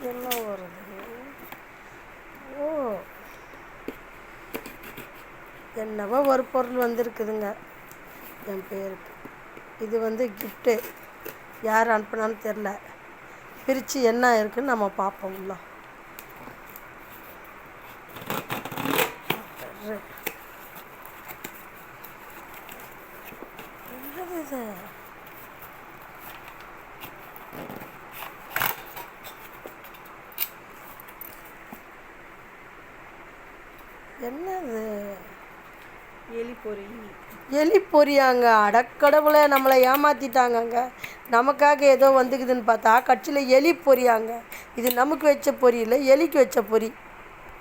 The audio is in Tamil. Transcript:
என்ன வருது? ஓ, என்னவோ ஒரு பொருள் வந்திருக்குதுங்க என் பேருக்கு. இது வந்து கிஃப்ட்டு. யார் அனுப்புனான்னு தெரில. பிரித்து என்ன இருக்குன்னு நம்ம பார்ப்போம். உள்ள என்னது இது? என்னது? எலி பொரியாங்க. அடக்கடவுளை நம்மளை ஏமாற்றிட்டாங்கங்க. நமக்காக ஏதோ வந்துக்குதுன்னு பார்த்தா கட்சியில் எலி பொரியாங்க. இது நமக்கு வச்ச பொரி இல்லை, எலிக்கு வச்ச பொரி.